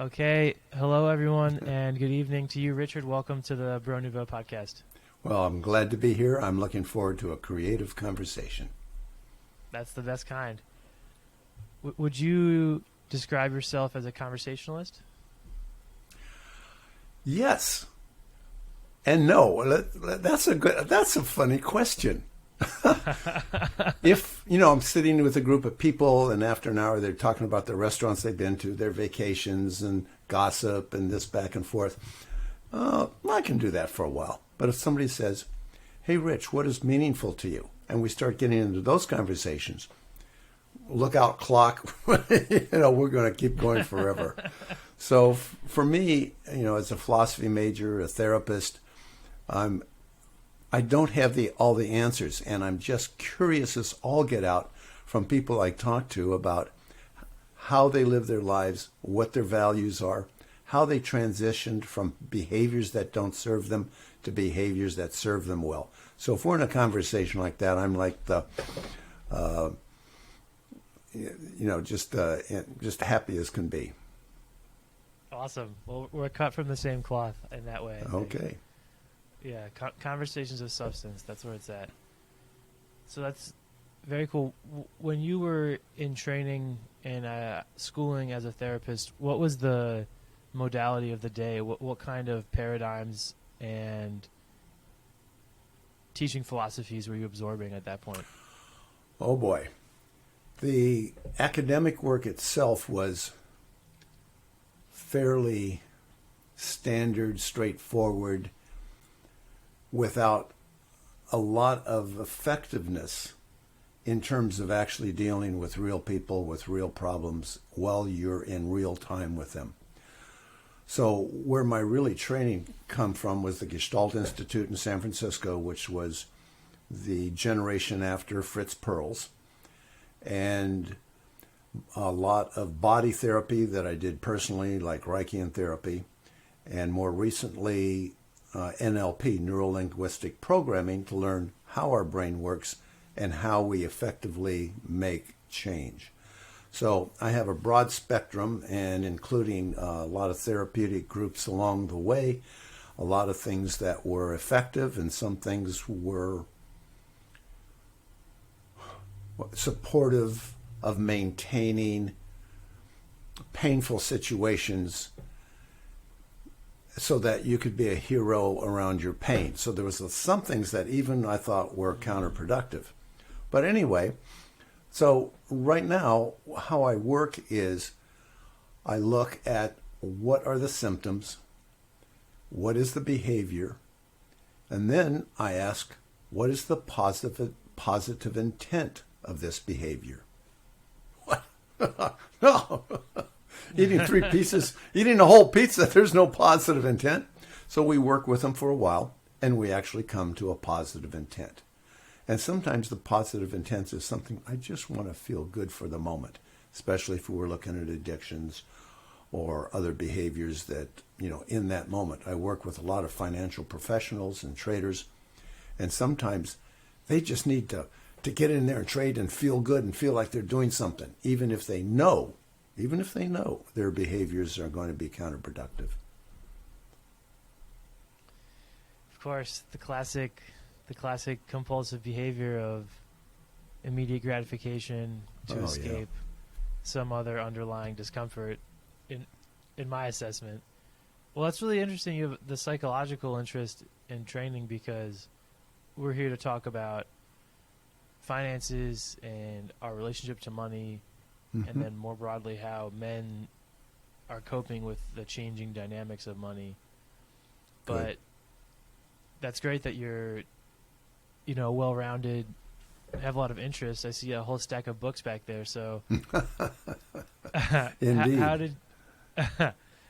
Okay, hello everyone, and good evening to you, Richard. Welcome to the Nouveau podcast. Well, I'm glad to be here. I'm looking forward to a creative conversation. That's the best kind. Would you describe yourself as a conversationalist? Yes and no. That's a funny question. If, I'm sitting with a group of people and after an hour they're talking about the restaurants they've been to, their vacations and gossip and this back and forth, I can do that for a while. But if somebody says, hey, Rich, what is meaningful to you? And we start getting into those conversations, look out, clock, we're going to keep going forever. So for me, as a philosophy major, a therapist, I don't have all the answers, and I'm just curious as all get out from people I talk to about how they live their lives, what their values are, how they transitioned from behaviors that don't serve them to behaviors that serve them well. So if we're in a conversation like that, I'm like the, just happy as can be. Awesome. Well, we're cut from the same cloth in that way. Okay. Yeah, conversations of substance, that's where it's at. So that's very cool. When you were in training and schooling as a therapist, what was the modality of the day? What kind of paradigms and teaching philosophies were you absorbing at that point? Oh, boy. The academic work itself was fairly standard, straightforward, without a lot of effectiveness in terms of actually dealing with real people, with real problems, while you're in real time with them. So where my really training come from was the Gestalt Institute in San Francisco, which was the generation after Fritz Perls, and a lot of body therapy that I did personally, like Reichian therapy, and more recently NLP, neuro-linguistic programming, to learn how our brain works and how we effectively make change. So I have a broad spectrum, and including a lot of therapeutic groups along the way, a lot of things that were effective and some things were supportive of maintaining painful situations so that you could be a hero around your pain. So there was some things that even I thought were counterproductive. But anyway, so right now, how I work is I look at what are the symptoms, what is the behavior, and then I ask, what is the positive intent of this behavior? What? No. Eating a whole pizza, there's no positive intent. So we work with them for a while, and we actually come to a positive intent. And sometimes the positive intent is something, I just want to feel good for the moment, especially if we're looking at addictions or other behaviors that, in that moment. I work with a lot of financial professionals and traders, and sometimes they just need to get in there and trade and feel good and feel like they're doing something, even if they know their behaviors are going to be counterproductive. Of course, the classic compulsive behavior of immediate gratification to escape some other underlying discomfort, in my assessment. Well, that's really interesting. You have the psychological interest in training, because we're here to talk about finances and our relationship to money, and then more broadly how men are coping with the changing dynamics of money. But Good. That's great that you're, well-rounded, have a lot of interests. I see a whole stack of books back there. So, Indeed.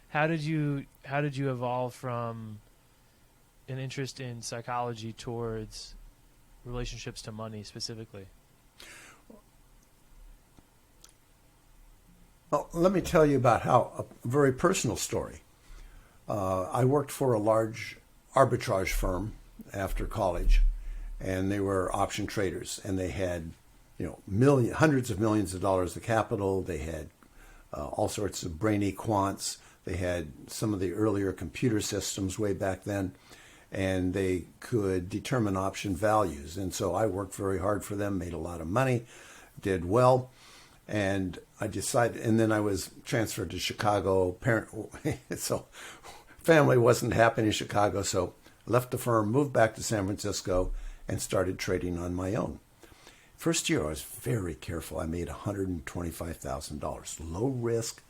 How did you evolve from an interest in psychology towards relationships to money specifically? Well, let me tell you about a very personal story. I worked for a large arbitrage firm after college, and they were option traders, and they had, hundreds of millions of dollars of capital. They had all sorts of brainy quants. They had some of the earlier computer systems way back then, and they could determine option values. And so I worked very hard for them, made a lot of money, did well, and I decided, and then I was transferred to Chicago. So family wasn't happy in Chicago, so left the firm, moved back to San Francisco, and started trading on my own. First year, I was very careful. I made $125,000. Low risk,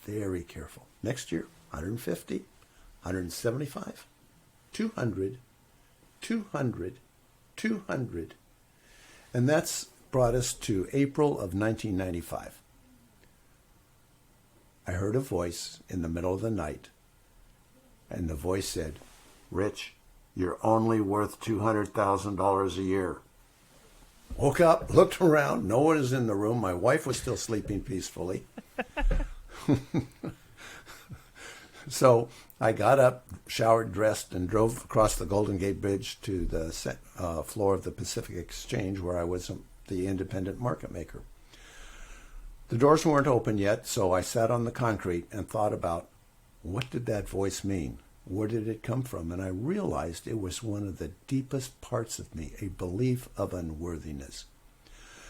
very careful. Next year, 150, 175, 200, 200, 200. And that's brought us to April of 1995. I heard a voice in the middle of the night, and the voice said, "Rich, you're only worth $200,000 a year." Woke up, looked around. No one is in the room. My wife was still sleeping peacefully. So I got up, showered, dressed, and drove across the Golden Gate Bridge to the floor of the Pacific Exchange, where I was the independent market maker. The doors weren't open yet, so I sat on the concrete and thought about, what did that voice mean? Where did it come from? And I realized it was one of the deepest parts of me, a belief of unworthiness.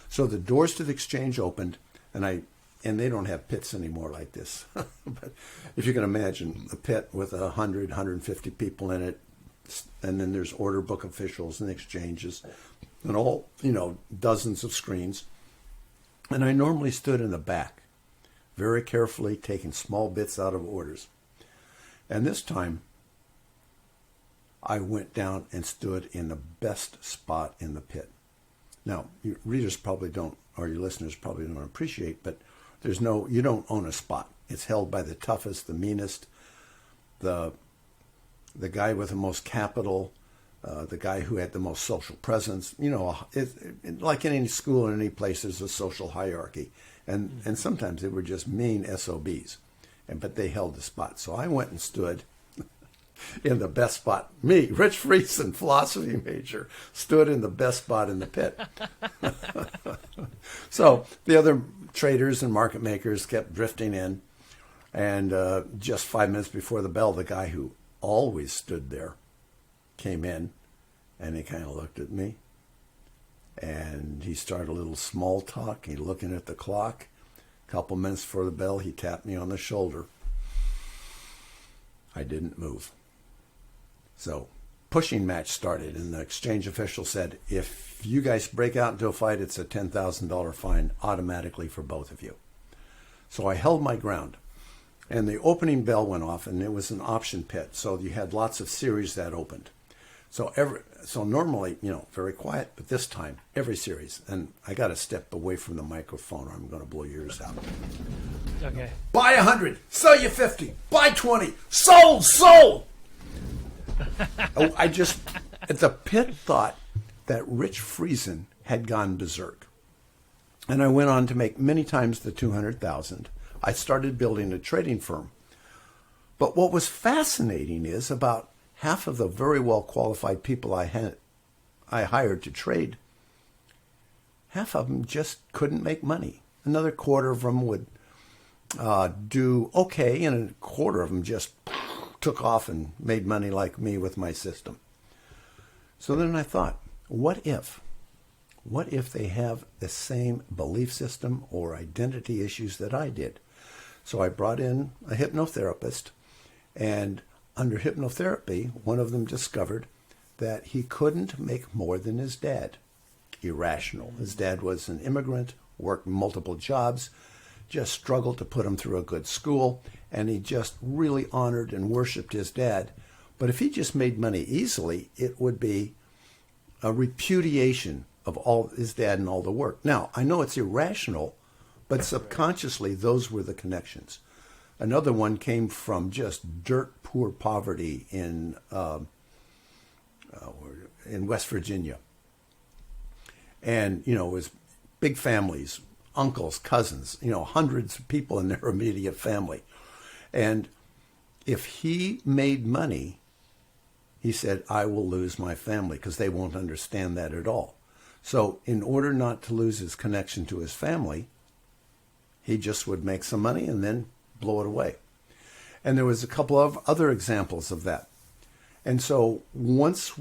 So the doors to the exchange opened, and they don't have pits anymore like this. But if you can imagine a pit with 100, 150 people in it, and then there's order book officials and exchanges, and all, dozens of screens. And I normally stood in the back, very carefully taking small bits out of orders. And this time, I went down and stood in the best spot in the pit. Now, your readers probably don't, or your listeners probably don't appreciate, but you don't own a spot. It's held by the toughest, the meanest, the guy with the most capital, the guy who had the most social presence. Like in any school or any place, there's a social hierarchy. And sometimes they were just mean SOBs. But they held the spot. So I went and stood in the best spot. Me, Rich Friesen, philosophy major, stood in the best spot in the pit. So the other traders and market makers kept drifting in. And just 5 minutes before the bell, the guy who always stood there came in, and he kind of looked at me. And he started a little small talk. He looking at the clock. Couple minutes before the bell, he tapped me on the shoulder. I didn't move. So, pushing match started, and the exchange official said, if you guys break out into a fight, it's a $10,000 fine automatically for both of you. So I held my ground, and the opening bell went off, and it was an option pit, so you had lots of series that opened. So normally, very quiet, but this time, every series. And I got to step away from the microphone or I'm going to blow your ears out. Okay. Buy 100, sell you 50, buy 20, sold! The pit thought that Rich Friesen had gone berserk. And I went on to make many times the 200,000. I started building a trading firm. But what was fascinating is about half of the very well qualified people I hired to trade, half of them just couldn't make money. Another quarter of them would do okay, and a quarter of them just took off and made money like me with my system. So then I thought, what if they have the same belief system or identity issues that I did? So I brought in a hypnotherapist, and under hypnotherapy, one of them discovered that he couldn't make more than his dad. Irrational. His dad was an immigrant, worked multiple jobs, just struggled to put him through a good school, and he just really honored and worshipped his dad. But if he just made money easily, it would be a repudiation of all his dad and all the work. Now, I know it's irrational, but subconsciously those were the connections. Another one came from just dirt poor poverty in West Virginia. And, it was big families, uncles, cousins, hundreds of people in their immediate family. And if he made money, he said, I will lose my family because they won't understand that at all. So in order not to lose his connection to his family, he just would make some money and then blow it away. And there was a couple of other examples of that. And so once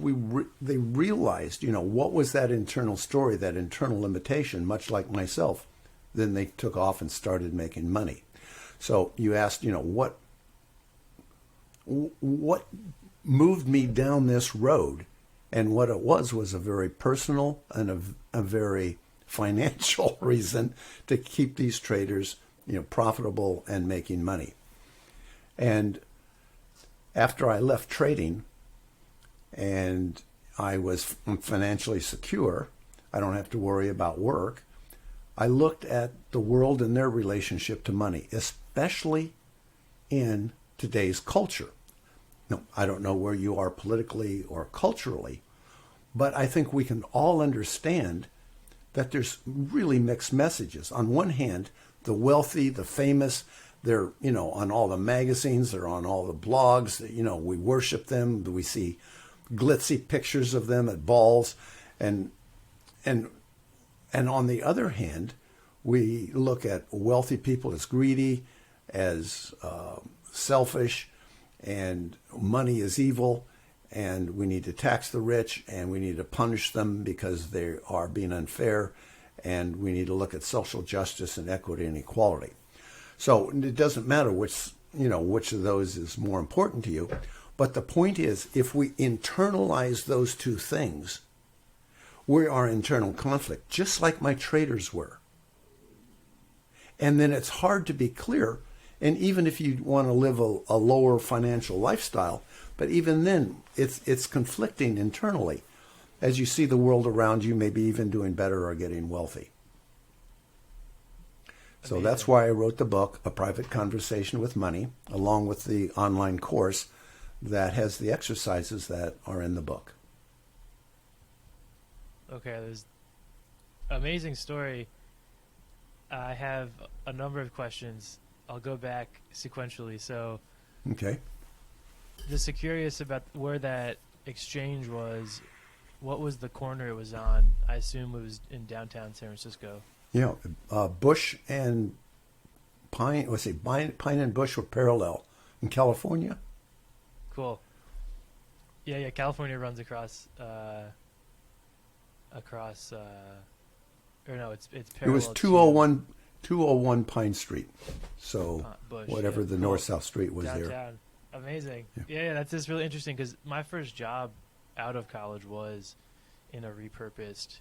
they realized, what was that internal story, that internal limitation, much like myself, then they took off and started making money. So you asked, what moved me down this road? And what it was a very personal and a very financial reason to keep these traders, profitable and making money. And after I left trading and I was financially secure, I don't have to worry about work, I looked at the world and their relationship to money, especially in today's culture. No, I don't know where you are politically or culturally, but I think we can all understand that there's really mixed messages. On one hand, the wealthy, the famous, they're, on all the magazines, they're on all the blogs, we worship them, we see glitzy pictures of them at balls, and on the other hand, we look at wealthy people as greedy, as selfish, and money is evil, and we need to tax the rich, and we need to punish them because they are being unfair, and we need to look at social justice and equity and equality. So it doesn't matter which of those is more important to you, but the point is, if we internalize those two things, we are in internal conflict, just like my traders were. And then it's hard to be clear. And even if you want to live a lower financial lifestyle, but even then, it's conflicting internally as you see the world around you, maybe even doing better or getting wealthy. So Amazing. that's why I wrote the book, A Private Conversation with Money, along with the online course that has the exercises that are in the book. Okay, there's amazing story. I have a number of questions. I'll go back sequentially. So, Okay. just curious about where that exchange was. What was the corner it was on? I assume it was in downtown San Francisco. Bush and Pine, Pine and Bush were parallel in California. Cool. Yeah. California runs across. Or no, it's parallel. It was 201 Pine Street. So Bush, whatever the cool. north-south street was Downtown. there. Amazing. Yeah, that's just really interesting because my first job out of college was in a repurposed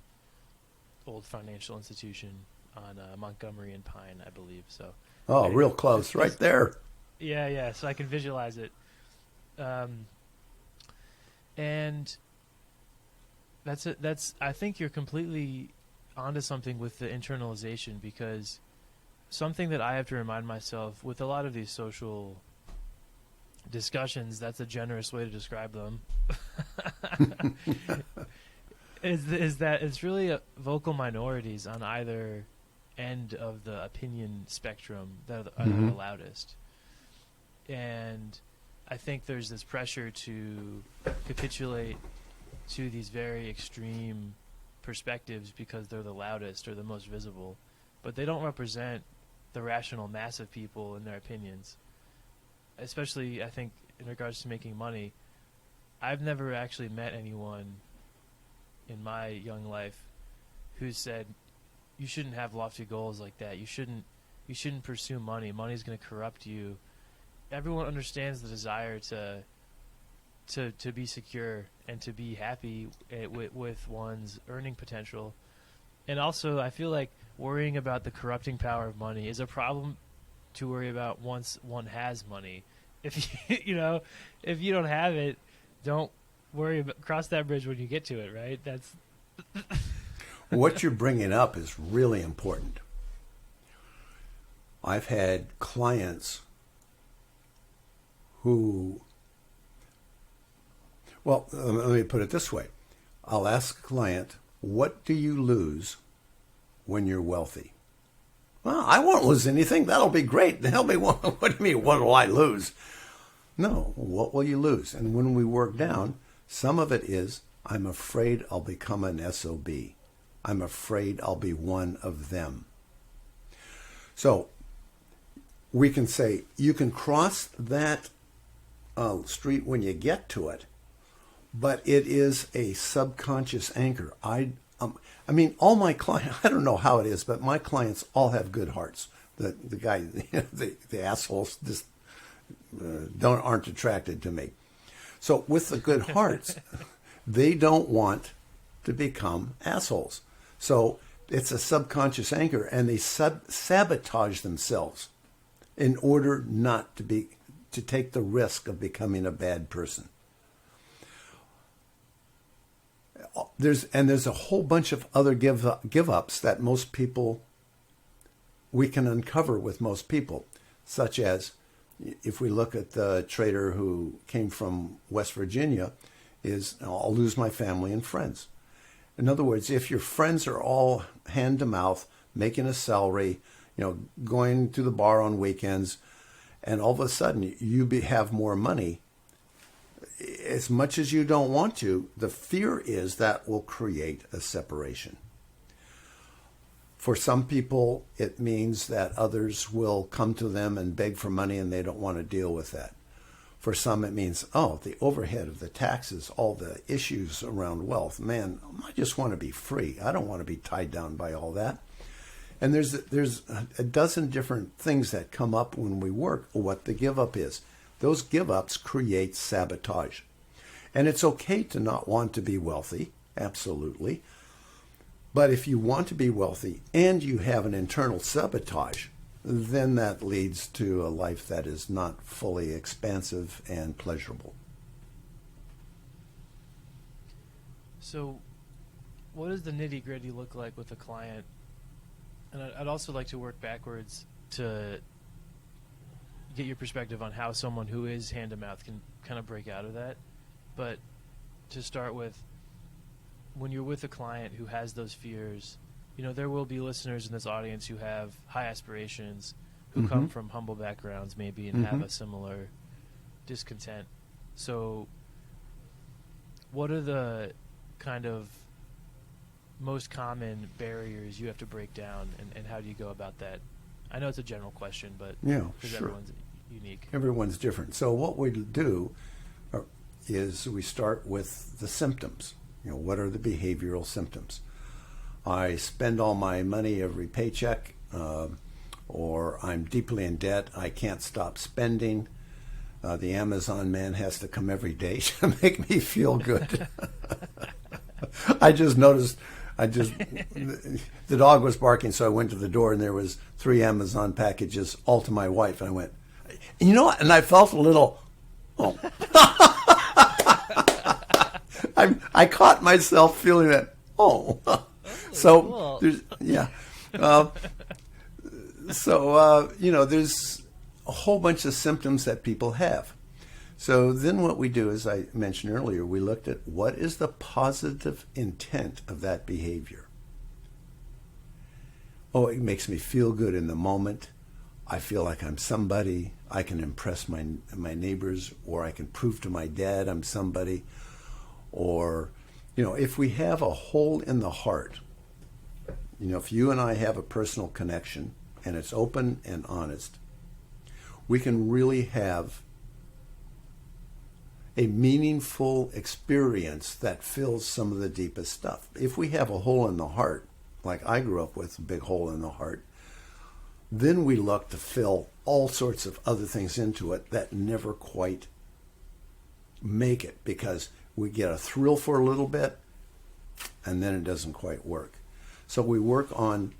old financial institution on Montgomery and Pine, I believe. So. Oh, real close, right there. Yeah. So I can visualize it. And that's. I think you're completely onto something with the internalization, because something that I have to remind myself with a lot of these social discussions, that's a generous way to describe them, is that it's really vocal minorities on either end of the opinion spectrum that are the loudest. And I think there's this pressure to capitulate to these very extreme perspectives because they're the loudest or the most visible, but they don't represent the rational mass of people and their opinions. Especially, I think, in regards to making money, I've never actually met anyone in my young life who said, you shouldn't have lofty goals like that. You shouldn't pursue money. Money's going to corrupt you. Everyone understands the desire to be secure and to be happy with one's earning potential. And also, I feel like worrying about the corrupting power of money is a problem to worry about once one has money. If if you don't have it, don't worry about, cross that bridge when you get to it, right? That's What you're bringing up is really important. I've had clients who, well, let me put it this way. I'll ask a client, what do you lose when you're wealthy? Well, I won't lose anything. That'll be great. They'll be, what do you mean, what will I lose? No, what will you lose? And when we work down, some of it is, I'm afraid I'll become an SOB. I'm afraid I'll be one of them. So we can say you can cross that street when you get to it, but it is a subconscious anchor. I mean, all my clients, I don't know how it is, but my clients all have good hearts. The guy, the assholes just aren't attracted to me. So with the good hearts, they don't want to become assholes. So it's a subconscious anchor, and they sabotage themselves in order not to take the risk of becoming a bad person. There's a whole bunch of other give ups that most people, we can uncover with most people, such as if we look at the trader who came from West Virginia, is I'll lose my family and friends. In other words, if your friends are all hand to mouth, making a salary, going to the bar on weekends, and all of a sudden you have more money, as much as you don't want to, the fear is that will create a separation. For some people, it means that others will come to them and beg for money and they don't want to deal with that. For some, it means, the overhead of the taxes, all the issues around wealth. Man, I just want to be free. I don't want to be tied down by all that. And there's a dozen different things that come up when we work, what the give up is. Those give ups create sabotage. And it's okay to not want to be wealthy, absolutely. But if you want to be wealthy and you have an internal sabotage, then that leads to a life that is not fully expansive and pleasurable. So what does the nitty-gritty look like with a client? And I'd also like to work backwards to get your perspective on how someone who is hand-to-mouth can kind of break out of that. But to start with, when you're with a client who has those fears, there will be listeners in this audience who have high aspirations, who come from humble backgrounds maybe and have a similar discontent. So what are the kind of most common barriers you have to break down, and how do you go about that? I know it's a general question, but because everyone's unique. Everyone's different. So what we do is we start with the symptoms. What are the behavioral symptoms? I spend all my money every paycheck, or I'm deeply in debt. I can't stop spending. The Amazon man has to come every day to make me feel good. I just noticed, the dog was barking, so I went to the door and there was 3 Amazon packages, all to my wife. And I went, what? And I felt a little, I caught myself feeling that, so cool. there's, there's a whole bunch of symptoms that people have. So then what we do, as I mentioned earlier, we looked at what is the positive intent of that behavior. It makes me feel good in the moment. I feel like I'm somebody. I can impress my neighbors, or I can prove to my dad I'm somebody. Or, if we have a hole in the heart, if you and I have a personal connection and it's open and honest, we can really have a meaningful experience that fills some of the deepest stuff. If we have a hole in the heart, like I grew up with, a big hole in the heart, then we look to fill all sorts of other things into it that never quite make it, because we get a thrill for a little bit and then it doesn't quite work. So we work on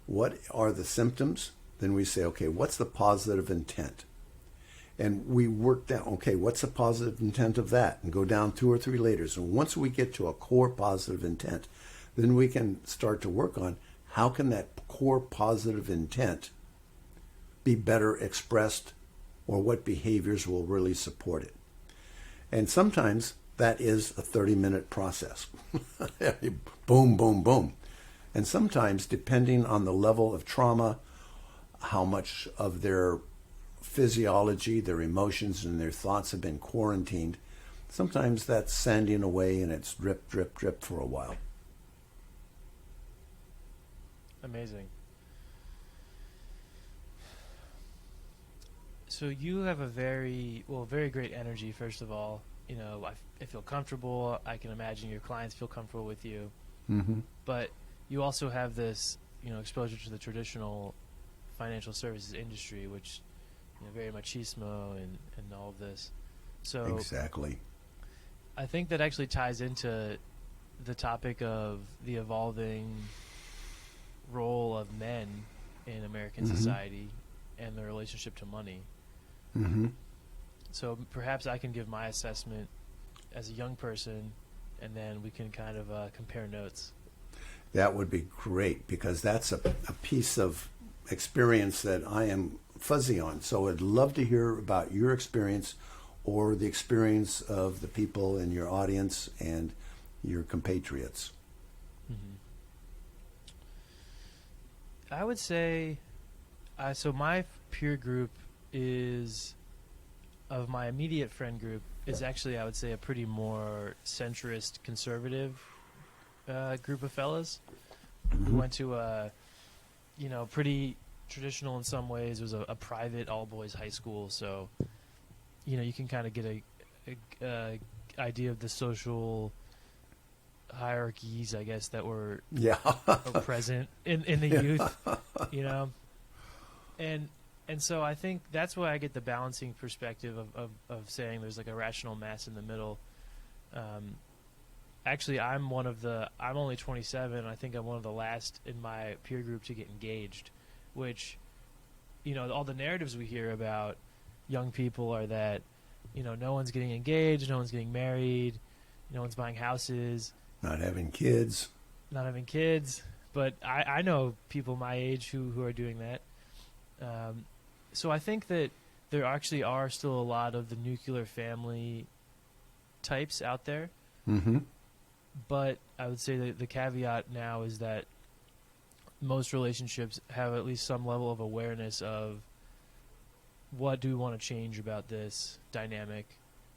what are the symptoms. Then we say, okay, what's the positive intent? And we work down, okay, what's the positive intent of that? And go down 2 or 3 layers. And once we get to a core positive intent, then we can start to work on how can that core positive intent be better expressed, or what behaviors will really support it. And sometimes that is a 30-minute process. Boom, boom, boom. And sometimes, depending on the level of trauma, how much of their physiology, their emotions, and their thoughts have been quarantined, sometimes that's sanding away and it's drip, drip, drip for a while. Amazing. So you have a very great energy. First of all, I feel comfortable. I can imagine your clients feel comfortable with you. Mm-hmm. But you also have this, exposure to the traditional financial services industry, which, very machismo and all of this. So Exactly. I think that actually ties into the topic of the evolving role of men in American Mm-hmm. society and their relationship to money. Mm-hmm. So perhaps I can give my assessment as a young person, and then we can kind of compare notes. That would be great, because that's a piece of experience that I am fuzzy on. So I'd love to hear about your experience or the experience of the people in your audience and your compatriots. Mm-hmm. I would say, so my peer group of my immediate friend group, is actually, I would say, a pretty more centrist, conservative group of fellas who went to a, pretty traditional in some ways. It was a private all-boys high school, so, you can kind of get a idea of the social hierarchies, I guess, that were present in the youth, And so I think that's why I get the balancing perspective of saying there's like a rational mass in the middle. Actually, I'm only 27. And I think I'm one of the last in my peer group to get engaged, which, all the narratives we hear about young people are that, no one's getting engaged, no one's getting married, no one's buying houses. Not having kids. But I know people my age who are doing that. So I think that there actually are still a lot of the nuclear family types out there. Mm-hmm. But I would say that the caveat now is that most relationships have at least some level of awareness of what do we want to change about this dynamic,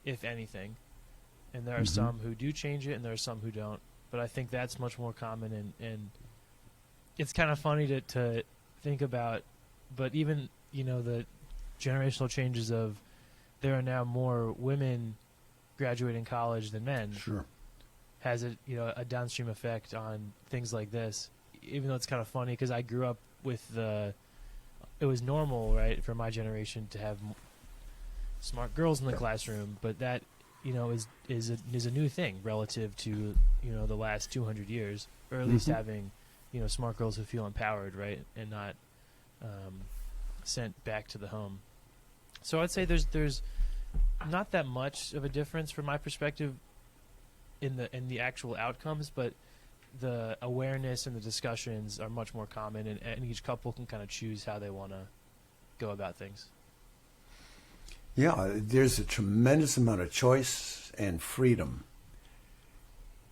if anything. And there are some who do change it, and there are some who don't. But I think that's much more common, and it's kind of funny to think about. But even, the generational changes of there are now more women graduating college than men. Sure. Has a downstream effect on things like this. Even though it's kind of funny because I grew up with it was normal, right, for my generation to have smart girls in the classroom, but that is a new thing relative to the last 200 years, or at least having smart girls who feel empowered, right, and not sent back to the home. So I'd say there's not that much of a difference from my perspective in the actual outcomes, but the awareness and the discussions are much more common, and each couple can kind of choose how they want to go about things. Yeah, there's a tremendous amount of choice and freedom.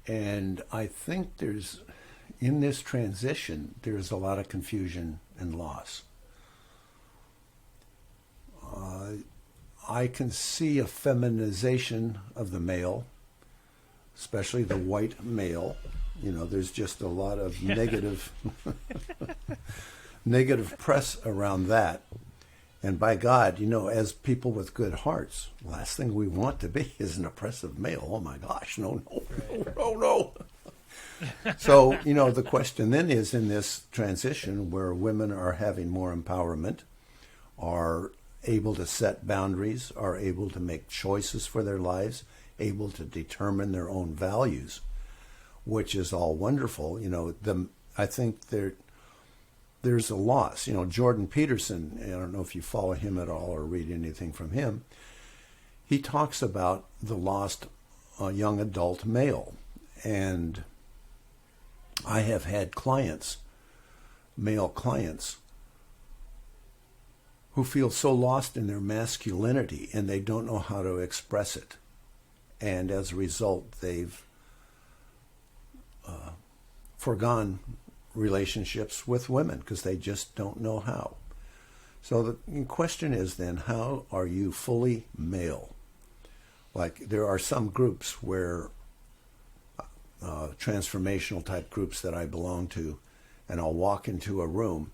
And I think in this transition, there's a lot of confusion and loss. I can see a feminization of the male, especially the white male. There's just a lot of negative press around that. And by God, as people with good hearts, last thing we want to be is an oppressive male. Oh my gosh, no. So, the question then is, in this transition where women are having more empowerment, are able to set boundaries, are able to make choices for their lives, able to determine their own values, which is all wonderful. I think there's a loss. Jordan Peterson, I don't know if you follow him at all or read anything from him, he talks about the lost young adult male. And I have had male clients, who feel so lost in their masculinity and they don't know how to express it. And as a result, they've foregone relationships with women because they just don't know how. So the question is then, how are you fully male? Like, there are some groups where transformational type groups that I belong to, and I'll walk into a room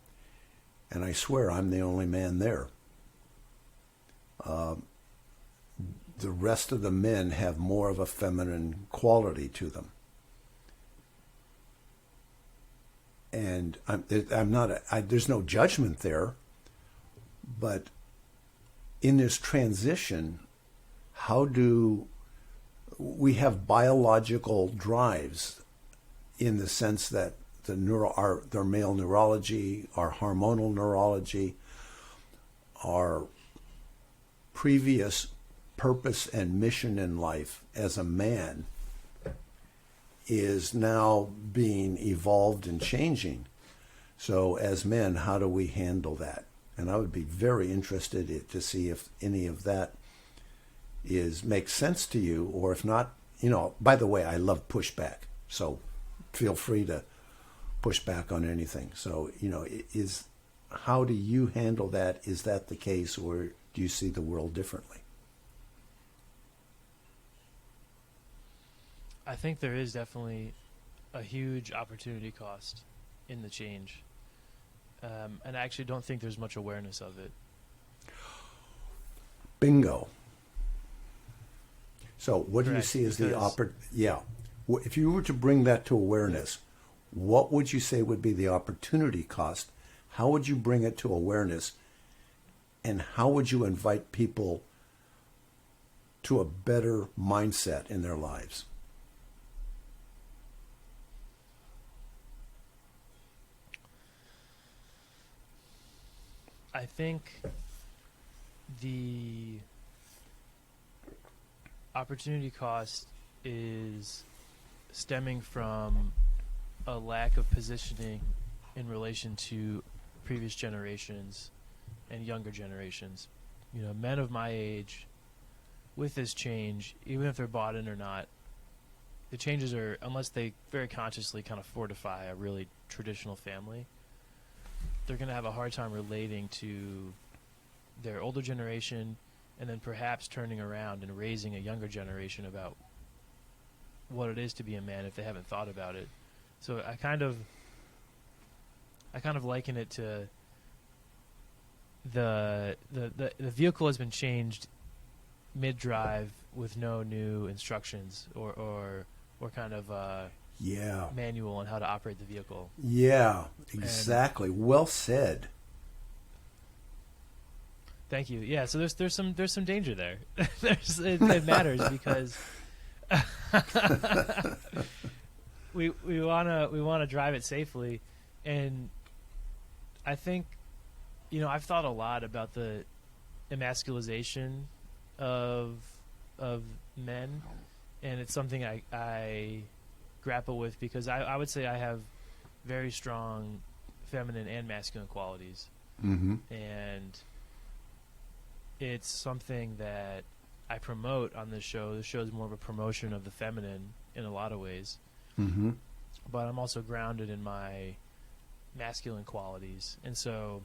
and I swear I'm the only man there. the rest of the men have more of a feminine quality to them. And there's no judgment there, but in this transition, how do we have biological drives in the sense that their male neurology, our hormonal neurology, our previous purpose and mission in life as a man is now being evolved and changing. So as men, how do we handle that? And I would be very interested to see if any of that makes sense to you, or if not, by the way, I love pushback. So feel free to push back on anything. So, how do you handle that? Is that the case, or do you see the world differently? I think there is definitely a huge opportunity cost in the change. And I actually don't think there's much awareness of it. Bingo. So what Correct, do you see as the yeah. If you were to bring that to awareness, what would you say would be the opportunity cost? How would you bring it to awareness? And how would you invite people to a better mindset in their lives? I think the opportunity cost is stemming from a lack of positioning in relation to previous generations and younger generations. Men of my age, with this change, even if they're bought in or not, the changes are, unless they very consciously kind of fortify a really traditional family, they're going to have a hard time relating to their older generation, and then perhaps turning around and raising a younger generation about what it is to be a man if they haven't thought about it. So I kind of liken it to the vehicle has been changed mid-drive with no new instructions or kind of manual on how to operate the vehicle. Yeah, exactly. Well said. Thank you. Yeah, so there's some danger there. It matters because we wanna drive it safely, and I think I've thought a lot about the emasculization of men, and it's something I grapple with because I would say I have very strong feminine and masculine qualities. Mm-hmm. And it's something that I promote on this show. The show is more of a promotion of the feminine in a lot of ways. Mm-hmm. But I'm also grounded in my masculine qualities. And so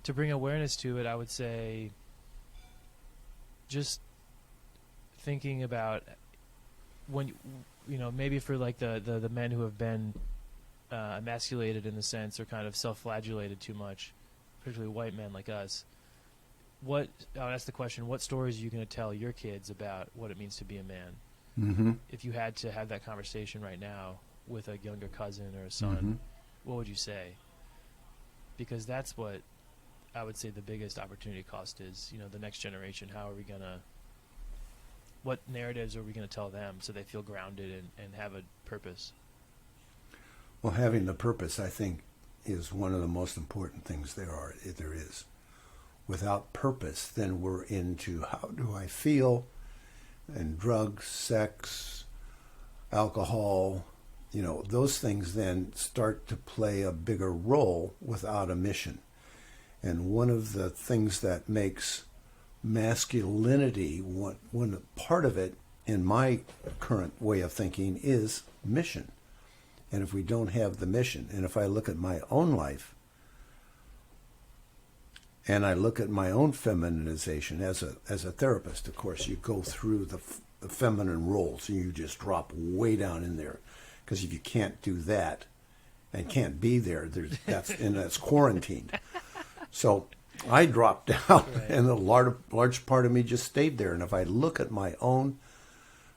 to bring awareness to it, I would say just thinking about when, maybe for like the men who have been emasculated in the sense or kind of self-flagellated too much, particularly white men like us, I'll ask the question, what stories are you going to tell your kids about what it means to be a man? Mm-hmm. If you had to have that conversation right now with a younger cousin or a son, Mm-hmm. what would you say? Because that's what I would say the biggest opportunity cost is, the next generation. What narratives are we going to tell them so they feel grounded and have a purpose? Well, having the purpose, I think, is one of the most important things there is. Without purpose, then we're into how do I feel, and drugs, sex, alcohol, those things then start to play a bigger role without a mission. And one of the things that makes masculinity, one part of it in my current way of thinking is mission. And if we don't have the mission, and if I look at my own life, and I look at my own feminization as a therapist, of course, you go through the feminine roles and you just drop way down in there, because if you can't do that and can't be there, that's quarantined. So I dropped out, Right. and a large part of me just stayed there. And if I look at my own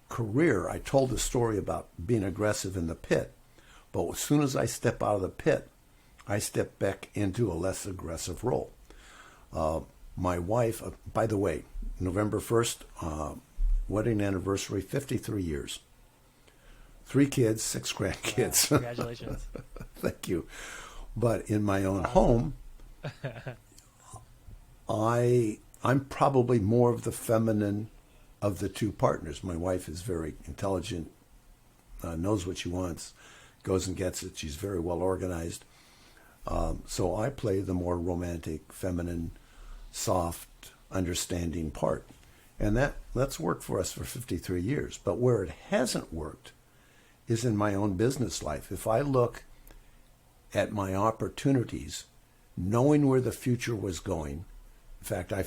career, I told the story about being aggressive in the pit. But as soon as I step out of the pit, I step back into a less aggressive role. My wife, by the way, November 1st, wedding anniversary, 53 years. 3 kids, 6 grandkids. Wow, congratulations. Thank you. But in my own home, I'm probably more of the feminine of the 2 partners. My wife is very intelligent, knows what she wants, goes and gets it. She's very well organized. So I play the more romantic, feminine, soft, understanding part. And that's worked for us for 53 years. But where it hasn't worked is in my own business life. If I look at my opportunities, knowing where the future was going, in fact, I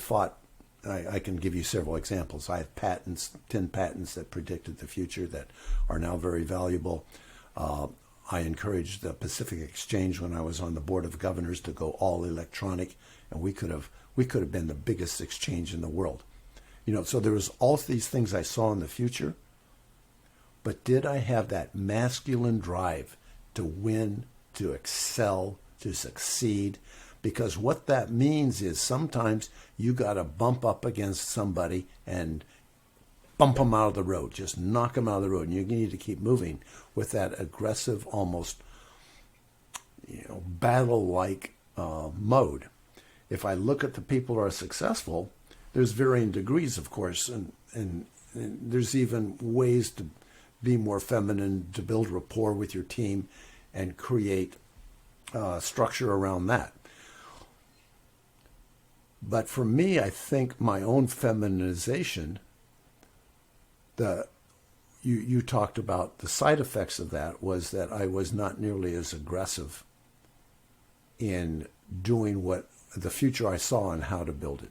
can give you several examples. I have patents, 10 patents that predicted the future that are now very valuable. I encouraged the Pacific Exchange when I was on the Board of Governors to go all electronic, and we could have been the biggest exchange in the world. So there was all these things I saw in the future, but did I have that masculine drive to win, to excel, to succeed? Because what that means is sometimes you got to bump up against somebody and bump them out of the road, just knock them out of the road. And you need to keep moving with that aggressive, almost battle-like mode. If I look at the people who are successful, there's varying degrees, of course, and there's even ways to be more feminine, to build rapport with your team and create structure around that. But for me, I think my own feminization, you talked about the side effects of that, was that I was not nearly as aggressive in doing what the future I saw and how to build it.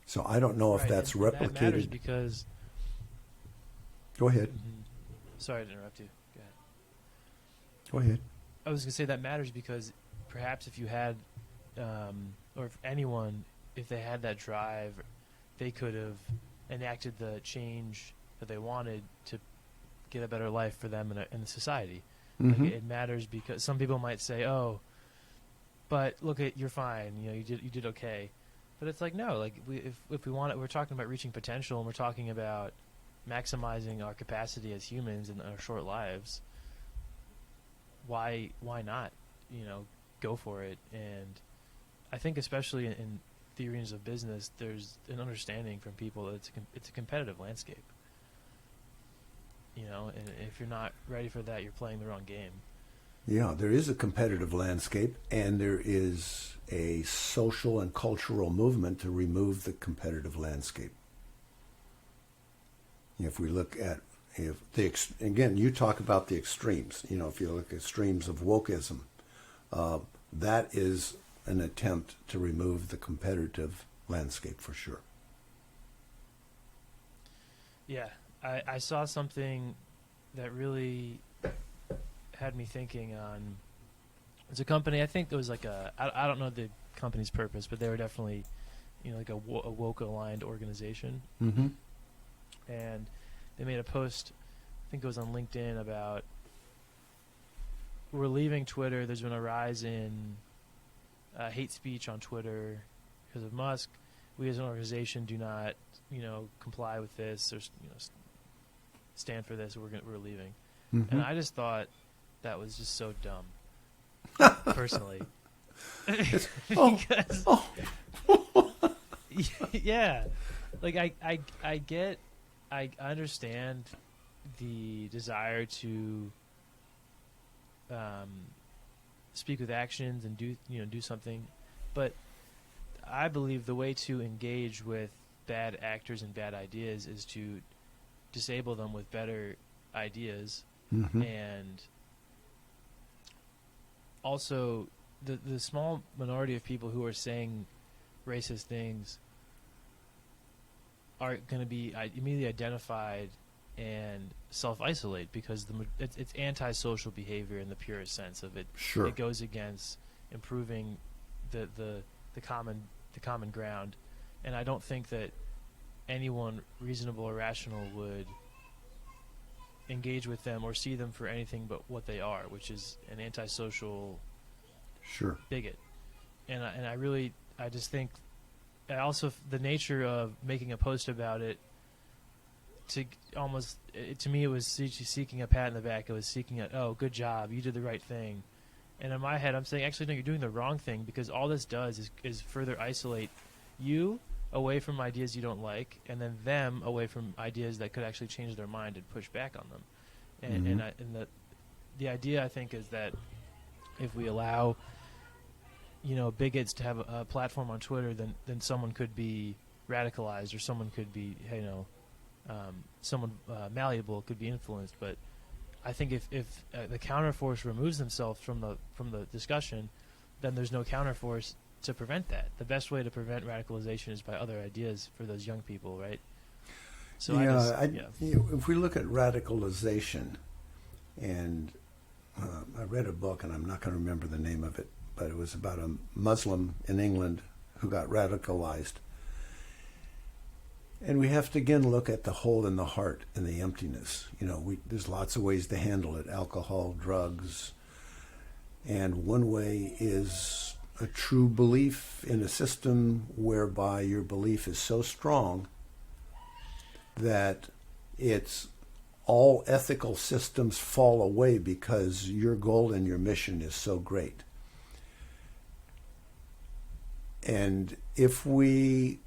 So I don't know if that's and replicated. That matters because... Go ahead. Mm-hmm. Sorry to interrupt you. Go ahead. Go ahead. I was going to say that matters because perhaps if you had, or if anyone, if they had that drive, they could have enacted the change that they wanted to get a better life for them in the society. Mm-hmm. Like it matters because some people might say, "Oh, but look, you're fine. You did okay." But it's like no, like if we want it, we're talking about reaching potential, and we're talking about maximizing our capacity as humans in our short lives. Why not? Go for it. And I think especially in the arenas of business, there's an understanding from people that it's a competitive landscape. And if you're not ready for that, you're playing the wrong game. Yeah, there is a competitive landscape, and there is a social and cultural movement to remove the competitive landscape. If we look at, again, you talk about the extremes. If you look at extremes of wokeism, that is an attempt to remove the competitive landscape for sure. Yeah. I saw something that really had me thinking on. It's a company. I think it was like I don't know the company's purpose, but they were definitely, like a woke aligned organization. Mm-hmm. And they made a post, I think it was on LinkedIn, about we're leaving Twitter. There's been a rise in hate speech on Twitter because of Musk. We as an organization do not, comply with this or stand for this. We're leaving. Mm-hmm. And I just thought that was just so dumb, personally. Because, yeah, like I understand the desire to speak with actions and do something, but I believe the way to engage with bad actors and bad ideas is to disable them with better ideas. Mm-hmm. And also the small minority of people who are saying racist things are going to be immediately identified and self-isolate because it's antisocial behavior in the purest sense of it. Sure. It goes against improving the common ground, and I don't think that anyone reasonable or rational would engage with them or see them for anything but what they are, which is an antisocial bigot. And I just think, the nature of making a post about it, to me, it was seeking a pat in the back. It was seeking oh, good job, you did the right thing. And in my head, I'm saying, actually, no, you're doing the wrong thing, because all this does is further isolate you away from ideas you don't like, and then them away from ideas that could actually change their mind and push back on them. And the idea, I think, is that if we allow, bigots to have a platform on Twitter, then someone could be radicalized, or someone could be, someone malleable, could be influenced. But I think if the counterforce removes themselves from the discussion, then there's no counterforce to prevent that. The best way to prevent radicalization is by other ideas for those young people, right? So if we look at radicalization, and I read a book, and I'm not going to remember the name of it, but it was about a Muslim in England who got radicalized. And we have to again look at the hole in the heart and the emptiness. There's lots of ways to handle it: alcohol, drugs, and one way is a true belief in a system whereby your belief is so strong that all ethical systems fall away because your goal and your mission is so great. And if we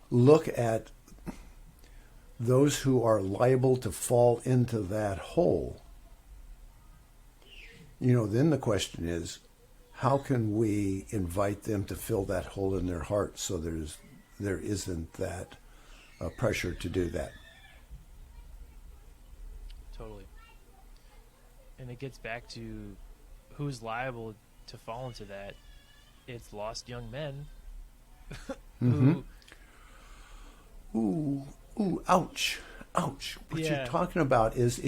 look at those who are liable to fall into that hole, then the question is, how can we invite them to fill that hole in their heart so there isn't that pressure to do that? Totally. And it gets back to who's liable to fall into that. It's lost young men who... Ooh, ouch. What you're talking about is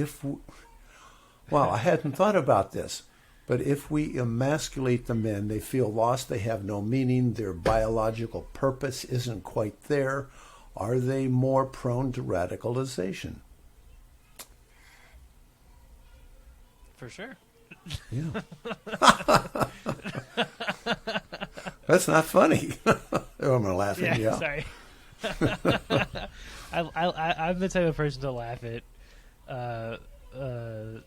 I hadn't thought about this, but if we emasculate the men, they feel lost, they have no meaning, their biological purpose isn't quite there. Are they more prone to radicalization? For sure. Yeah. That's not funny. I'm going to laugh at you. Sorry. I'm the type of person to laugh at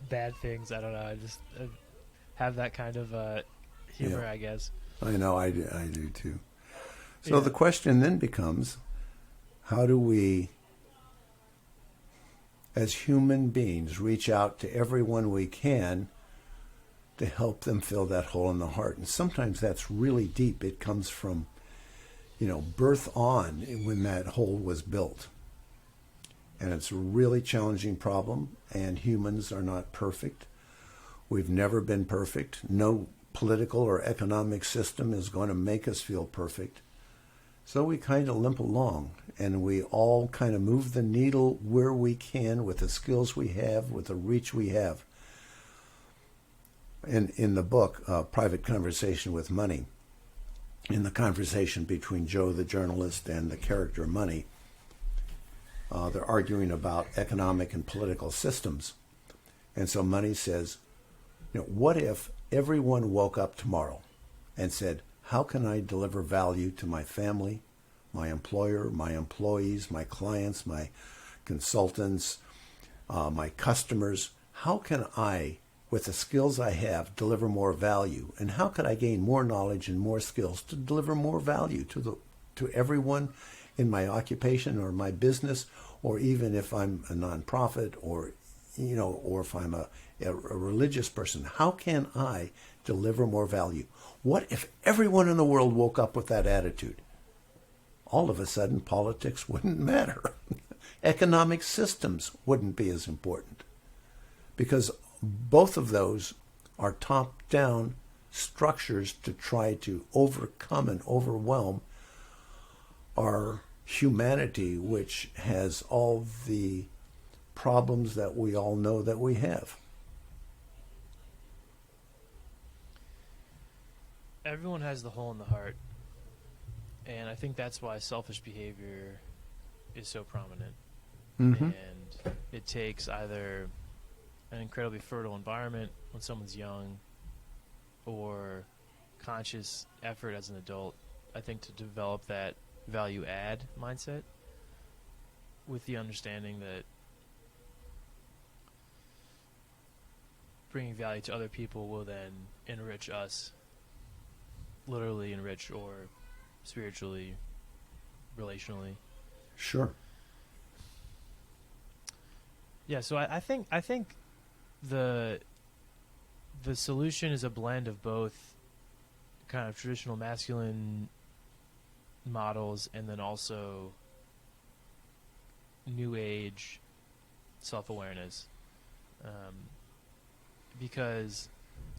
bad things. I don't know. I just have that kind of humor, I guess. I know. I do too. So the question then becomes, how do we, as human beings, reach out to everyone we can to help them fill that hole in the heart? And sometimes that's really deep. It comes from birth on, when that hole was built. And it's a really challenging problem, and humans are not perfect. We've never been perfect. No political or economic system is going to make us feel perfect. So we kind of limp along, and we all kind of move the needle where we can with the skills we have, with the reach we have. In the book, Private Conversation with Money, in the conversation between Joe the journalist and the character Money, they're arguing about economic and political systems. And so Money says, what if everyone woke up tomorrow and said, how can I deliver value to my family, my employer, my employees, my clients, my consultants, my customers? How can I, with the skills I have, deliver more value? And how could I gain more knowledge and more skills to deliver more value to everyone in my occupation or my business, or even if I'm a nonprofit, or if I'm a religious person? How can I deliver more value? What if everyone in the world woke up with that attitude? All of a sudden, politics wouldn't matter. Economic systems wouldn't be as important, because both of those are top-down structures to try to overcome and overwhelm our humanity, which has all the problems that we all know that we have. everyone has the hole in the heart, and I think that's why selfish behavior is so prominent. Mm-hmm. And it takes either an incredibly fertile environment when someone's young, or conscious effort as an adult, I think, to develop that value add mindset, with the understanding that bringing value to other people will then enrich us, literally enrich, or spiritually, relationally. Sure. Yeah, so I think the solution is a blend of both kind of traditional masculine models and then also new age self-awareness, because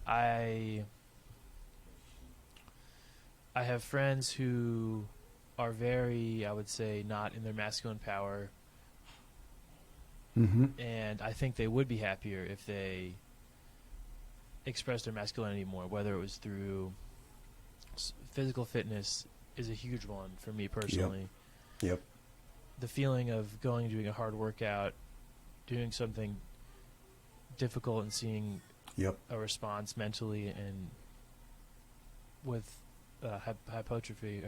I have friends who are very, I would say, not in their masculine power, Mm-hmm. and I think they would be happier if they expressed their masculinity more, whether it was through physical fitness is a huge one for me personally. Yep. The feeling of going and doing a hard workout, doing something difficult and seeing Yep. a response mentally and with hypertrophy,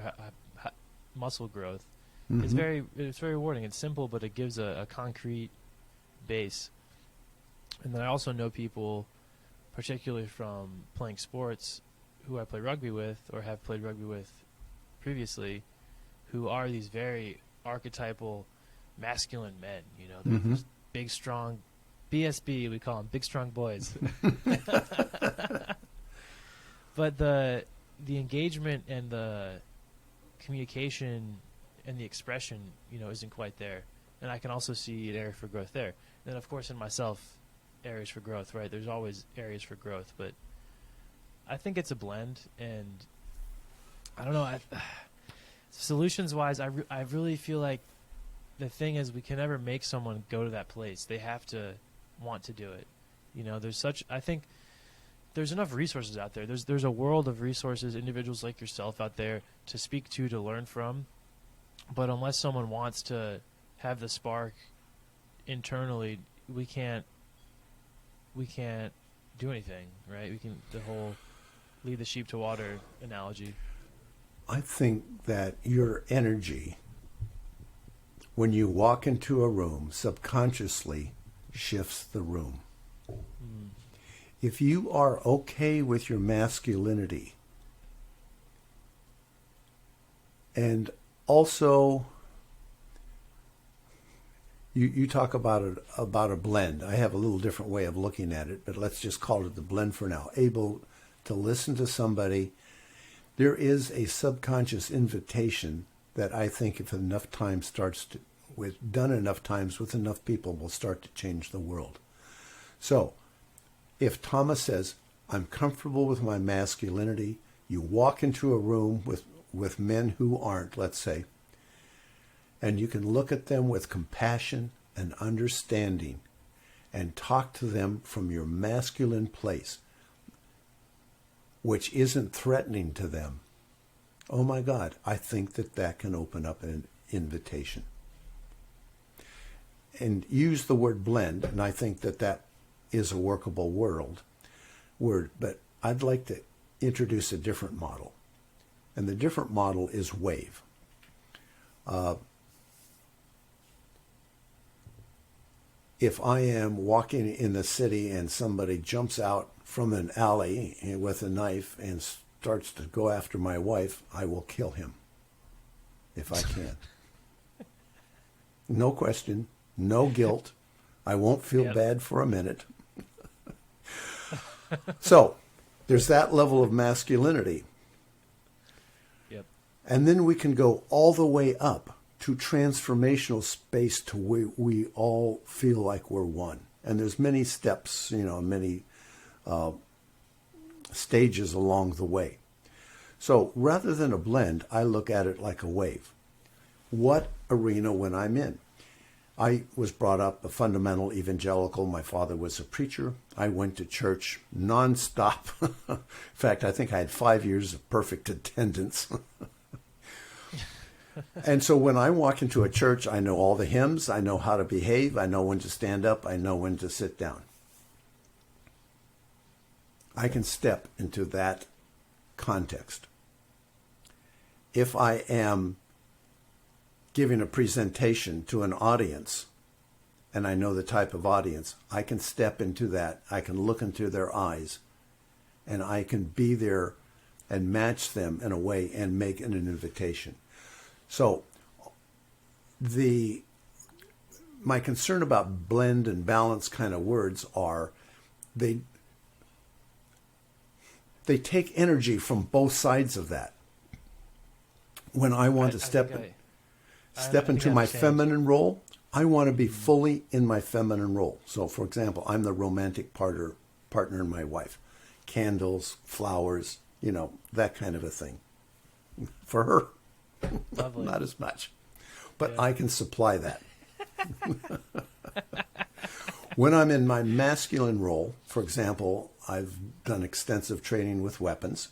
muscle growth, Mm-hmm. it's very rewarding. It's simple, but it gives a concrete base. And then I also know people, particularly from playing sports, who I play rugby with or have played rugby with previously, who are these very archetypal masculine men. You know, they're Mm-hmm. these big, strong, BSB, we call them big, strong boys. But the engagement and the communication and the expression, you know, isn't quite there. And I can also see an area for growth there. And then, of course, in myself, areas for growth, right? There's always areas for growth, but I think it's a blend. And I don't know. Solutions-wise, I really feel like the thing is we can never make someone go to that place. They have to want to do it. You know, I think there's enough resources out there. There's a world of resources, individuals like yourself out there to speak to learn from. But unless someone wants to have the spark internally, we can't do anything, right? The whole lead the sheep to water analogy. I think that your energy, when you walk into a room, subconsciously shifts the room. Mm. If you are okay with your masculinity, and also you talk about a blend. I have a little different way of looking at it, but let's just call it the blend for now. Able to listen to somebody. There is a subconscious invitation that I think if enough time done enough times with enough people will start to change the world. So if Thomas says, I'm comfortable with my masculinity, you walk into a room with men who aren't, let's say, and you can look at them with compassion and understanding and talk to them from your masculine place, which isn't threatening to them. Oh my God, I think that can open up an invitation. And use the word blend, and I think that is a workable word, but I'd like to introduce a different model. And the different model is wave. If I am walking in the city and somebody jumps out from an alley with a knife and starts to go after my wife, I will kill him if I can. No question, no guilt. I won't feel bad for a minute. So there's that level of masculinity. Yep. And then we can go all the way up to transformational space to where we all feel like we're one. And there's many steps, many stages along the way. So rather than a blend, I look at it like a wave. What arena when I'm in? I was brought up a fundamental evangelical. My father was a preacher. I went to church nonstop. In fact, I think I had 5 years of perfect attendance. And so when I walk into a church, I know all the hymns. I know how to behave. I know when to stand up. I know when to sit down. I can step into that context. If I am giving a presentation to an audience, and I know the type of audience, I can step into that. I can look into their eyes, and I can be there and match them in a way and make an invitation. So my concern about blend and balance kind of words are they take energy from both sides of that. When I want to step into my feminine role, I want to be fully in my feminine role. So, for example, I'm the romantic partner in my wife. Candles, flowers, that kind of a thing. For her, not as much. But yeah. I can supply that. When I'm in my masculine role, for example, I've done extensive training with weapons.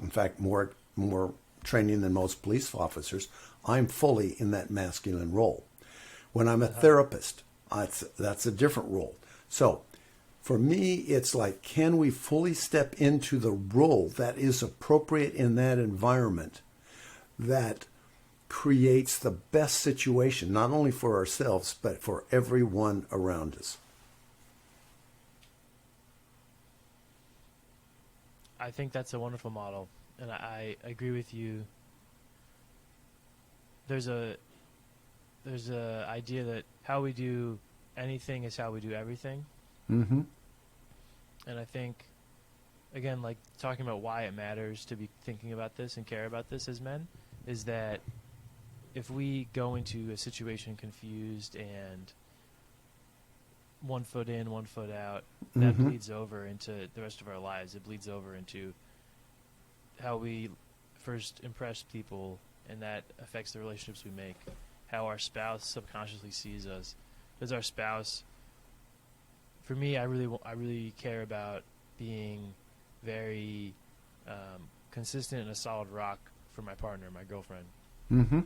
In fact, more training than most police officers. I'm fully in that masculine role. When I'm a therapist, that's a different role. So for me, it's like, can we fully step into the role that is appropriate in that environment that creates the best situation, not only for ourselves, but for everyone around us? I think that's a wonderful model, and I agree with you. There's a idea that how we do anything is how we do everything. Mm-hmm. And I think, again, like talking about why it matters to be thinking about this and care about this as men, is that if we go into a situation confused and 1 foot in, 1 foot out, that bleeds over into the rest of our lives. It bleeds over into how we first impress people, and that affects the relationships we make. How our spouse subconsciously sees us. Does our spouse? For me, I really care about being very consistent and a solid rock for my partner, my girlfriend. Mm-hmm.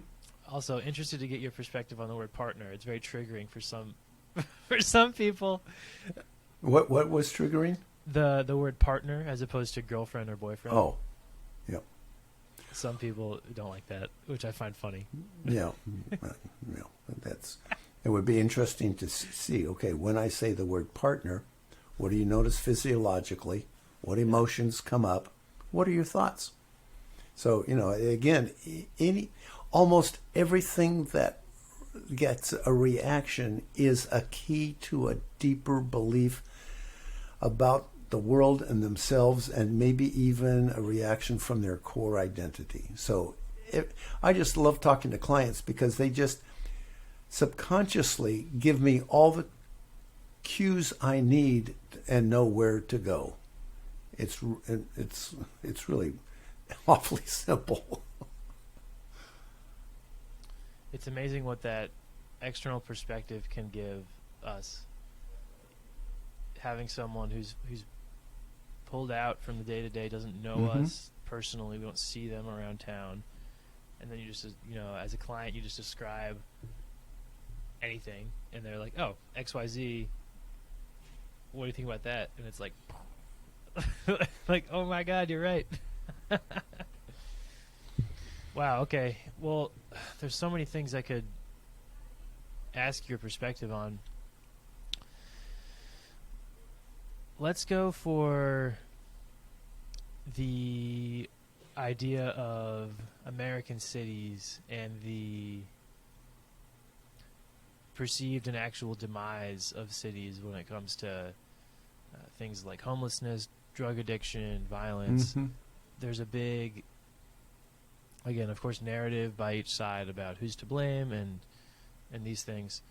Also, interested to get your perspective on the word partner. It's very triggering for some for some people. What was triggering? The word partner as opposed to girlfriend or boyfriend. Oh, yeah. Some people don't like that, which I find funny. Yeah, it would be interesting to see. Okay, when I say the word partner, what do you notice physiologically? What emotions come up? What are your thoughts? So again, almost everything that gets a reaction is a key to a deeper belief about the world and themselves, and maybe even a reaction from their core identity. So I just love talking to clients because they just subconsciously give me all the cues I need and know where to go. It's really awfully simple. It's amazing what that external perspective can give us. Having someone who's pulled out from the day-to-day, doesn't know us personally, we don't see them around town, and then you just, as a client, you just describe anything, and they're like, oh, XYZ, what do you think about that? And it's like, like, oh my God, you're right. Wow, okay. Well, there's so many things I could ask your perspective on. Let's go for the idea of American cities and the perceived and actual demise of cities when it comes to things like homelessness, drug addiction, violence. There's a big, again, of course, narrative by each side about who's to blame and these things.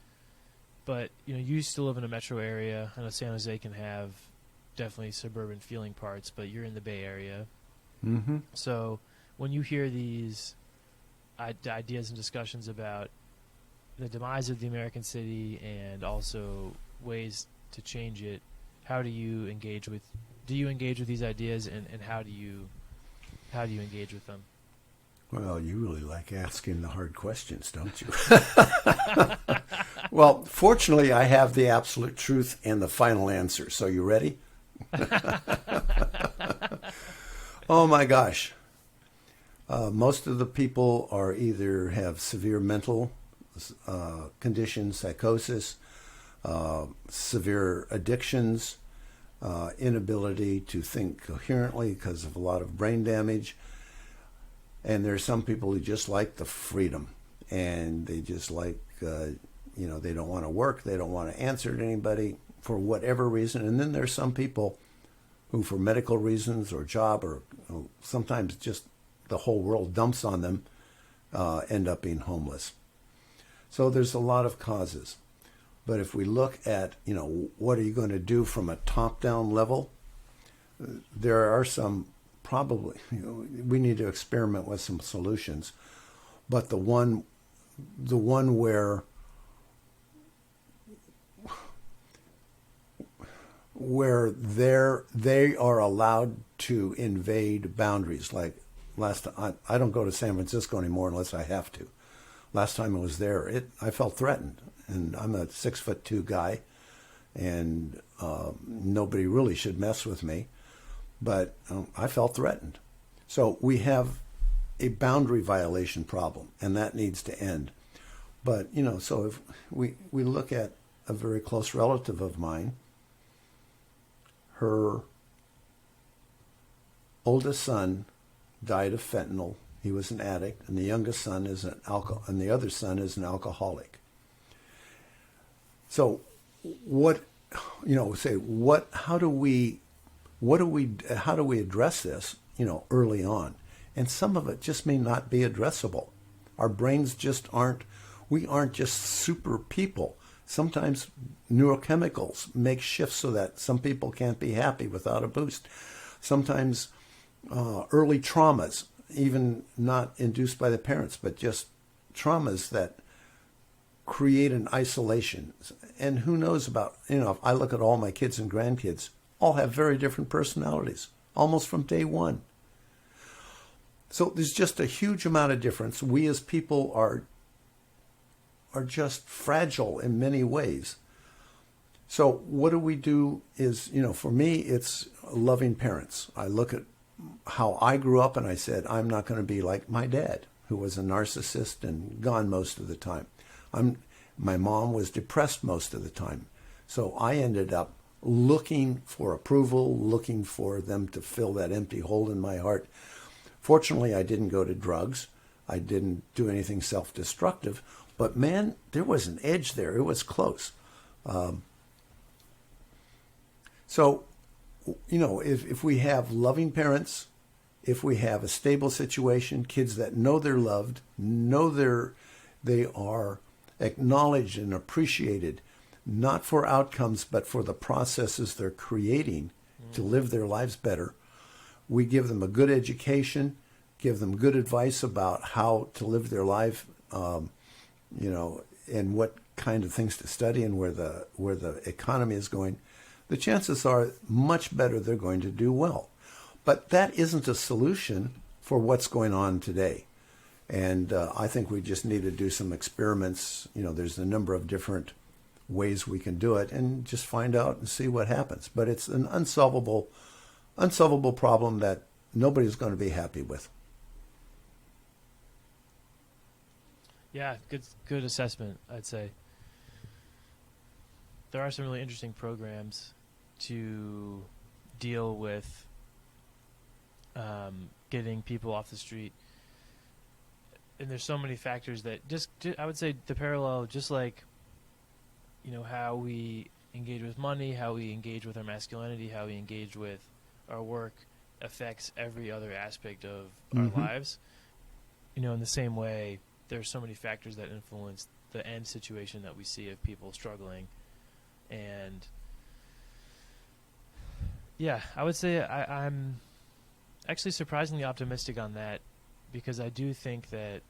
But, you used to live in a metro area. I know San Jose can have definitely suburban feeling parts, but you're in the Bay Area. So when you hear these ideas and discussions about the demise of the American city and also ways to change it, how do you engage with these ideas, and how do you engage with them? Well, you really like asking the hard questions, don't you? Well, fortunately, I have the absolute truth and the final answer. So you ready? Oh my gosh. Most of the people are either have severe mental conditions, psychosis, severe addictions, inability to think coherently because of a lot of brain damage. And there's some people who just like the freedom, and they just like, they don't want to work, they don't want to answer to anybody for whatever reason. And then there's some people who, for medical reasons or job, or sometimes just the whole world dumps on them, end up being homeless. So there's a lot of causes. But if we look at, what are you going to do from a top-down level, there are some probably, we need to experiment with some solutions. But the one where they are allowed to invade boundaries. Like last time, I don't go to San Francisco anymore unless I have to. Last time I was there, I felt threatened, and I'm a 6'2" guy, and nobody really should mess with me. But I felt threatened. So we have a boundary violation problem, and that needs to end. But, so if we look at a very close relative of mine, her oldest son died of fentanyl. He was an addict, and the youngest son is and the other son is an alcoholic. So how do we address this, early on? And some of it just may not be addressable. Our brains we aren't just super people. Sometimes neurochemicals make shifts so that some people can't be happy without a boost. Sometimes early traumas, even not induced by the parents, but just traumas that create an isolation. And who knows about, if I look at all my kids and grandkids, all have very different personalities, almost from day one. So there's just a huge amount of difference. We as people are just fragile in many ways. So what do we do is, for me, it's loving parents. I look at how I grew up and I said, I'm not going to be like my dad, who was a narcissist and gone most of the time. My mom was depressed most of the time. So I ended up looking for approval, looking for them to fill that empty hole in my heart. Fortunately, I didn't go to drugs. I didn't do anything self-destructive. But man, there was an edge there. It was close. So, if we have loving parents, if we have a stable situation, kids that know they're loved, know they are acknowledged and appreciated, not for outcomes, but for the processes they're creating to live their lives better. We give them a good education, give them good advice about how to live their life, and what kind of things to study and where the economy is going. The chances are much better they're going to do well. But that isn't a solution for what's going on today. And I think we just need to do some experiments. There's a number of different ways we can do it, and just find out and see what happens. But it's an unsolvable problem that nobody's going to be happy with. Yeah, good assessment, I'd say. There are some really interesting programs to deal with getting people off the street. And there's so many factors that just I would say the parallel, just like, how we engage with money, how we engage with our masculinity, how we engage with our work affects every other aspect of our lives. In the same way, there's so many factors that influence the end situation that we see of people struggling. And yeah, I would say I'm actually surprisingly optimistic on that, because I do think that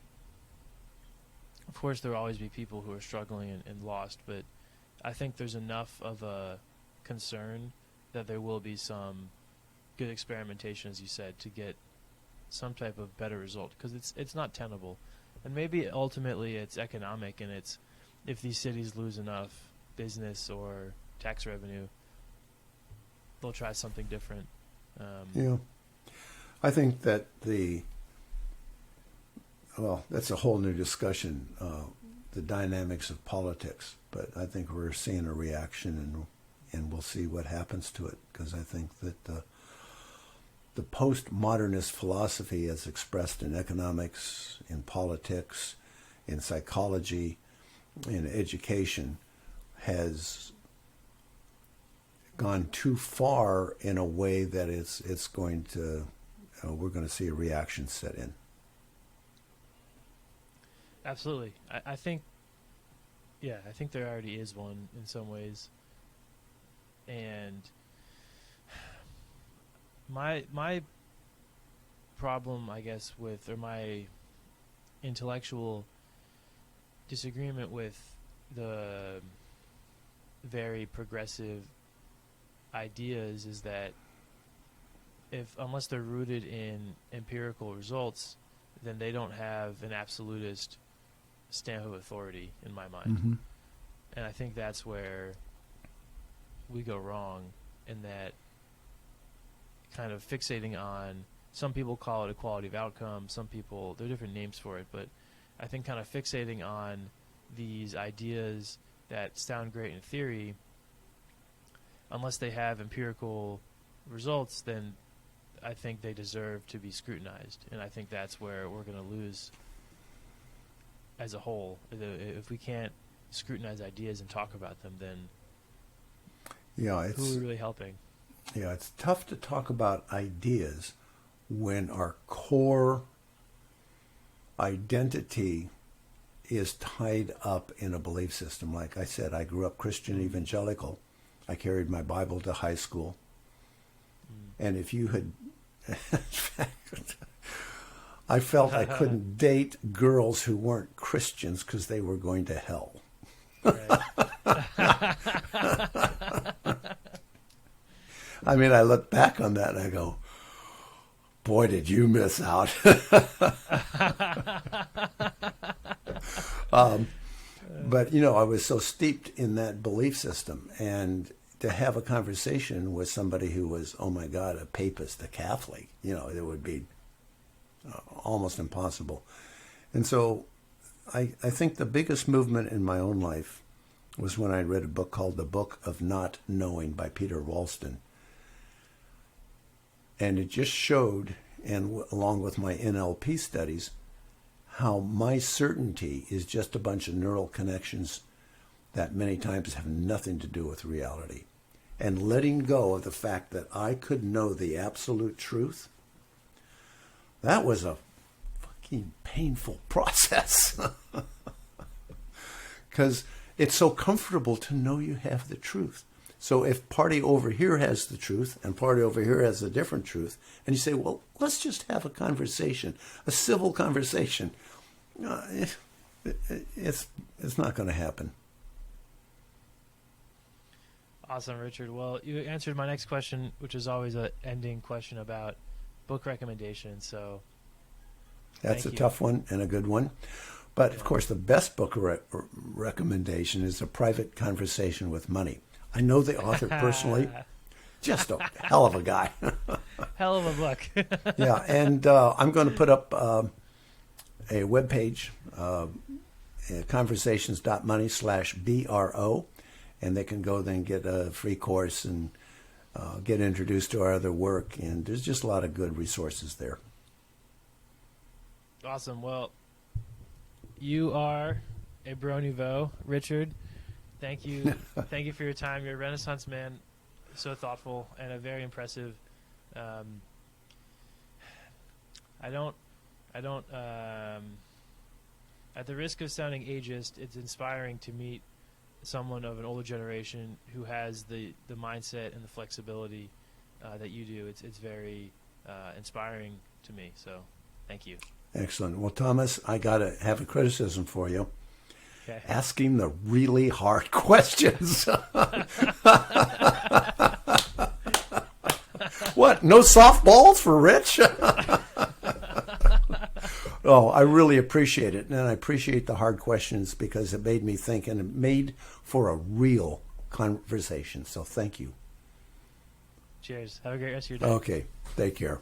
of course, there will always be people who are struggling and lost, but I think there's enough of a concern that there will be some good experimentation, as you said, to get some type of better result, because it's not tenable. And maybe ultimately it's economic, and it's if these cities lose enough business or tax revenue, they'll try something different. Yeah. I think that that's a whole new discussion, the dynamics of politics. But I think we're seeing a reaction, and we'll see what happens to it, because I think that the postmodernist philosophy, as expressed in economics, in politics, in psychology, in education, has gone too far in a way that it's going to we're going to see a reaction set in. Absolutely. I think there already is one in some ways. And my problem, I guess, or my intellectual disagreement with the very progressive ideas is that unless they're rooted in empirical results, then they don't have an absolutist stamp of authority in my mind. Mm-hmm. And I think that's where we go wrong, in that kind of fixating on, some people call it equality of outcome, some people, there are different names for it, but I think kind of fixating on these ideas that sound great in theory, unless they have empirical results, then I think they deserve to be scrutinized. And I think that's where we're going to lose as a whole. If we can't scrutinize ideas and talk about them, then who are we really helping? Yeah, it's tough to talk about ideas when our core identity is tied up in a belief system. Like I said, I grew up Christian evangelical. I carried my Bible to high school. And if you had, in fact, I felt I couldn't date girls who weren't Christians because they were going to hell. Right. I mean, I look back on that and I go, boy, did you miss out. But, I was so steeped in that belief system. And to have a conversation with somebody who was, oh, my God, a papist, a Catholic, it would be almost impossible. And so I think the biggest movement in my own life was when I read a book called The Book of Not Knowing by Peter Walston. And it just showed, and along with my NLP studies, how my certainty is just a bunch of neural connections that many times have nothing to do with reality. And letting go of the fact that I could know the absolute truth, that was a fucking painful process. Because it's so comfortable to know you have the truth. So if party over here has the truth and party over here has a different truth, and you say, well, let's just have a conversation, a civil conversation, it's not going to happen. Awesome, Richard. Well, you answered my next question, which is always an ending question about book recommendations. So that's a tough one and a good one. But, of course, the best book recommendation is A Private Conversation with Money. I know the author personally. Just a hell of a guy. Hell of a book. Yeah, and I'm going to put up a webpage, conversations.money/BRO, and they can go there and get a free course and get introduced to our other work. And there's just a lot of good resources there. Awesome. Well, you are a bro nouveau, Richard. Thank you. Thank you for your time. You're a Renaissance man, so thoughtful and a very impressive. I don't. At the risk of sounding ageist, it's inspiring to meet someone of an older generation who has the mindset and the flexibility that you do. It's very inspiring to me. So, thank you. Excellent. Well, Thomas, I got to have a criticism for you. Okay. asking the really hard questions. What? No softballs for Rich? Oh, I really appreciate it. And I appreciate the hard questions because it made me think and it made for a real conversation. So thank you. Cheers. Have a great rest of your day. Okay. Take care.